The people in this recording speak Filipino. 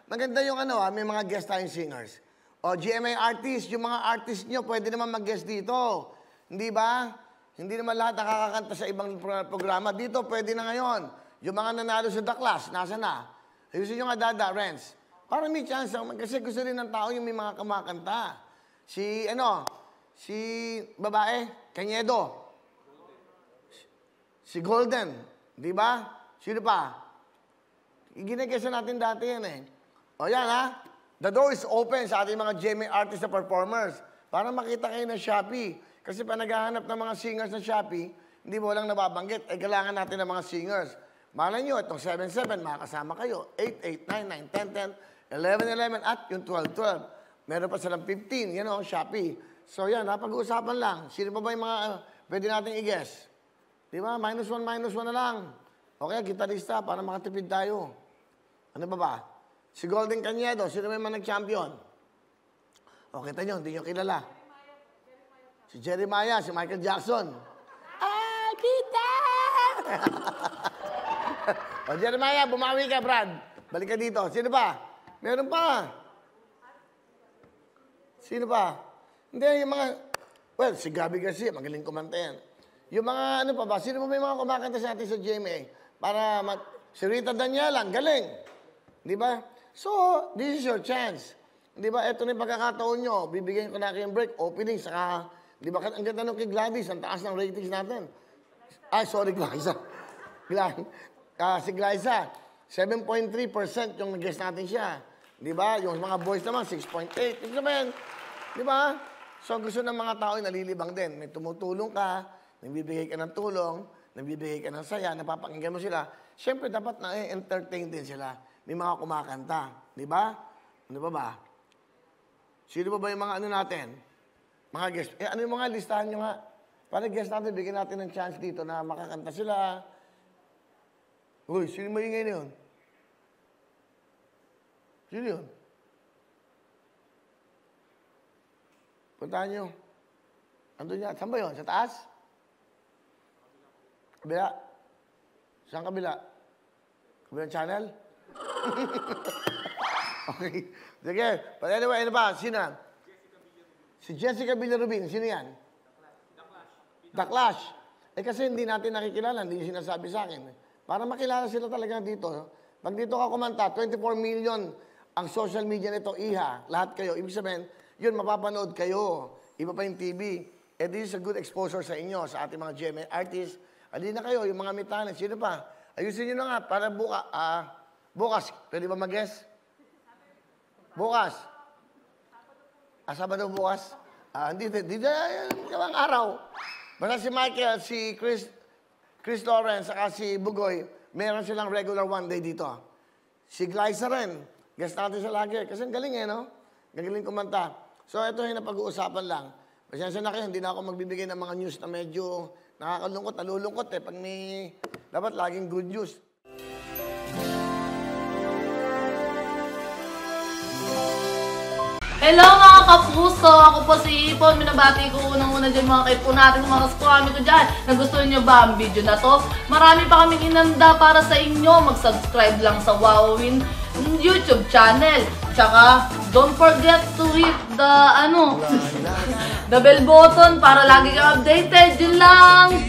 maganda yung ano, may mga guest tayong singers. O, GMA artist, yung mga artist nyo, pwede naman mag-guest dito. Hindi ba? Hindi naman lahat nakakakanta sa ibang programa. Dito, pwede na ngayon. Yung mga nanalo sa The Clash, nasa na? Ayusin nyo nga, Dada, Renz. Para may chance, kasi gusto rin ng tao yung may mga kumakanta. Si babae, Cañedo. Si Golden, di ba? Sino pa? Ginagesa natin dati yan eh. O yan ha, the door is open sa ating mga GMA artists na performers para makita kayo ng Shopee. Kasi pa naghahanap ng mga singers ng Shopee, hindi mo lang nababanggit, ay kailangan natin ng mga singers. Malay nyo, itong 7-7, makakasama kayo. 8-8, 9-9, 10-10, 11-11, at yung 12-12. Meron pa silang 15, you know, Shopee. So yan, napag-uusapan lang. Sino pa ba yung mga pwede natin i-guess? Di ba? -1 na lang. Okay, gitarista para makatipid tayo. Ano ba? Si Golden Cañedo, sino may nag-champion? O, kita nyo, hindi nyo kilala. Si Jeremiah, si Michael Jackson. Ah, kita! O, Jeremiah, bumawi ka, Brad. Balik ka dito. Sino pa? Meron pa. Sino pa? Hindi, yung mga... Well, si Gabby Garcia, magaling kumanta yan. Yung mga ano pa ba? Sino pa may mga kumakanta sa atin sa GMA? Para si Rita Daniela, galing. Di ba? So, this is your chance. Di ba? Ito na yung pagkakataon nyo. Bibigyan ko na kayong break, opening, saka... Di ba? Ang ganda nung kay Gladys, ang taas ng ratings natin. Ay, sorry, Glyza. Si Glyza, 7.3% yung nag-guess natin siya. Di ba? Yung mga boys naman, 6.8. Ibig sabihin, di ba? So, gusto ng mga tao ay nalilibang din. May tumutulong ka, nagbibigay ka ng tulong, nagbibigay ka ng saya, napapakinggan mo sila. Siyempre, dapat na-entertain din sila. May mga kumakanta. Di ba? Ano ba? Sino ba yung mga ano natin? Mga guest. Ano yung mga listahan nyo nga? Para guest natin, bigyan natin ng chance dito na makakanta sila. Uy, sino maingay na yun? Sino yun? Puntahan nyo. Andun yan. Saan ba yun? Sa taas? Kabila? Saan kabila? Kabilang channel? Okay. Sige. But anyway, ano ba? Sino? Si Jessica Villarubin. Sino yan? The Clash. Kasi hindi natin nakikilala. Hindi sinasabi sa akin. Para makilala sila talaga dito. Pag dito ka kumanta, 24 million ang social media nito, iha. Lahat kayo. Ibig sabihin, yun, mapapanood kayo. Iba pa yung TV. This is a good exposure sa inyo, sa ating mga GMA artists. Alin na kayo, yung mga may talent. Sino pa? Ayusin nyo na nga para bukas. Pwede ba mag-guess? Bukas. Sabado bukas? Hindi ang araw. Basta si Michael, si Chris Lawrence, saka si Bugoy, meron silang regular one day dito. Si Glyza rin. Guess natin siya lagi. Kasi ang galing no? Gagaling kumanta. So, ito yung napag-uusapan lang. Pasensya na kayo, hindi na ako magbibigay ng mga news na medyo nakakalungkot, nalulungkot Pag may, dapat laging good news. Hello mga kapuso! Ako po si Ipon. Minabati ko unang-una dyan mga kaipo natin, mga kaskwami ko dyan. Nagustuhan nyo ba ang video na to? Marami pa kaming inanda para sa inyo. Mag-subscribe lang sa Wowin YouTube channel. Tsaka, don't forget to hit the, the bell button para lagi kang updated. Yun lang!